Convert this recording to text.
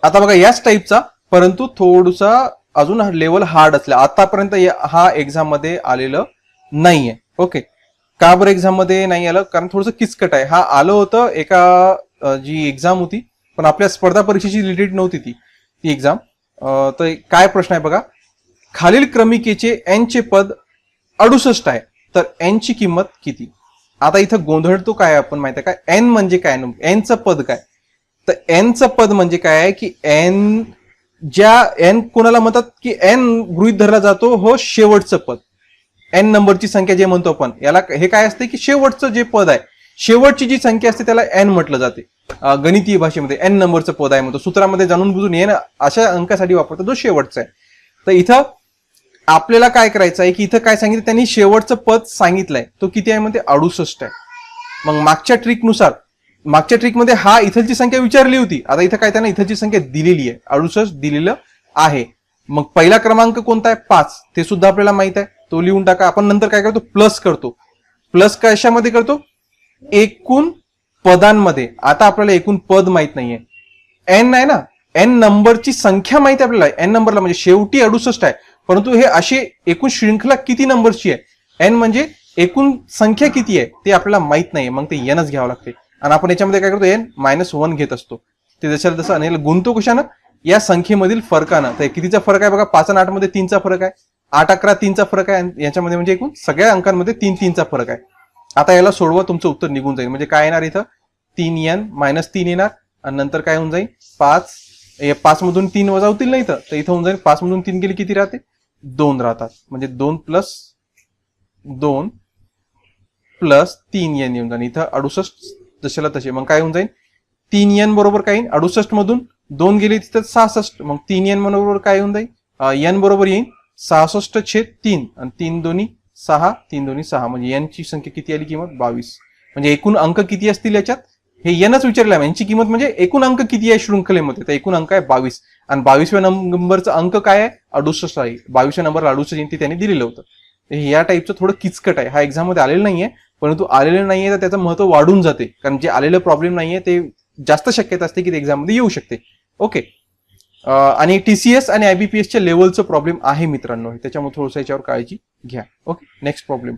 आता बघा याच टाईपचा, परंतु थोडासा अजून लेवल हार्ड असला, आतापर्यंत हा एक्झाम मध्ये आलेलं नाहीये. ओके, का बरं एक्झाम मध्ये नाही आलं? कारण थोडंसं किचकट आहे. हा आलं होतं एका जी एक्झाम होती, पण आपल्या स्पर्धा परीक्षेची रिलेटेड नव्हती ती एक्झाम. तर काय प्रश्न आहे बघा, खालील क्रमिकेचे n चे पद 68 आहे, तर n ची किंमत किती? आता इथं गोंधळ तो काय आपण माहिती आहे का, n म्हणजे काय, n चं पद काय? तर n चं पद म्हणजे काय आहे की n ज्या n कोणाला म्हणतात की n गृहीत धरला जातो हो शेवटचं पद, n नंबरची संख्या जे म्हणतो आपण, याला हे काय असते की शेवटचं जे पद आहे, शेवटची जी संख्या असते त्याला n म्हटलं जाते. गणितीय भाषेमध्ये n नंबरचं पद आहे म्हणतो, सूत्रामध्ये जाणून बुजून n अशा अंकासाठी वापरतो जो शेवटचा आहे. तर इथं आपल्याला काय करायचं आहे की इथं काय सांगितलं त्यांनी, शेवटचं पद सांगितलंय, तो किती आहे म्हणते 68 आहे. मग मागच्या ट्रिकनुसार, मागच्या ट्रिकमध्ये हा इथलची संख्या विचारली होती, आता इथं काय त्यांना इथलची संख्या दिलेली आहे, 68 दिलेलं आहे. मग पहिला क्रमांक कोणता आहे? 5, ते सुद्धा आपल्याला माहित आहे, तो लिहून टाका. आपण नंतर काय करतो, प्लस करतो. प्लस कशामध्ये करतो? एकूण पदांमध्ये. आता आपल्याला एकूण पद माहित नाहीये, n आहे ना, n नंबरची संख्या माहिती आहे आपल्याला, n नंबरला म्हणजे शेवटी 68 आहे, परंतु हे अशी एकूण श्रृंखला किती नंबरची आहे, n म्हणजे एकूण संख्या किती आहे ते आपल्याला माहित नाही, मग ते nच घ्यावं लागते. आणि आपण याच्यामध्ये काय करतो, n-1 घेत असतो. ते जशाला तसं आणि गुणतो कशानं? या संख्येमधील फरकानं. तर कितीचा फरक आहे बघा, 5 आणि 8 मध्ये 3चा फरक आहे, 8-11 3चा फरक आहे, याच्यामध्ये म्हणजे एकूण सगळ्या अंकांमध्ये 3-3चा फरक आहे. आता याला सोडवा, तुमचं उत्तर निघून जाईल. म्हणजे काय येणार इथं, 3n-3 येणार, आणि नंतर काय होऊन जाईल, 5 मधून 3 वजा होतील नाही तर इथं होऊन जाईल 5 मधून 3 गेले किती राहते, 2 राहतात. म्हणजे 2 + 2 + 3n येऊन जाईल इथं 68 जशाला तसे. मग काय होऊन जाईल, 3n बरोबर काय येईल, 68 मधून 2 गेले तिथं 66, मग 3n बरोबर काय होऊन जाईल, n बरोबर येईल 66/3 आणि 3 दोन्ही 6, 3 दोन्ही 6, म्हणजे n ची संख्या किती आली किंमत, 22. म्हणजे एकूण अंक किती असतील याच्यात, हे nच विचारलं आहे. यांची किंमत म्हणजे एकूण अंक किती आहे शृंखलेमध्ये, तर एकूण अंक आहे 22, आणि 22व्या नंबरचा अंक काय आहे, 68 आहे. 22व्या नंबरला 68 त्यांनी दिलेलं होतं. या टाईपचं थोडं किचकट आहे, हा एक्झाम मध्ये आलेलं नाहीये, परंतु आलेलं नाहीये तर त्याचं महत्व वाढून जाते, कारण जे आलेलं प्रॉब्लेम नाहीये ते जास्त शक्यता असते की ते एक्झाम मध्ये येऊ शकते. ओके, आणि TCS आणि IBPS च्या लेवलचं प्रॉब्लेम आहे मित्रांनो, त्याच्यामुळे थोडंसं याच्यावर काळजी घ्या. Okay, next problem.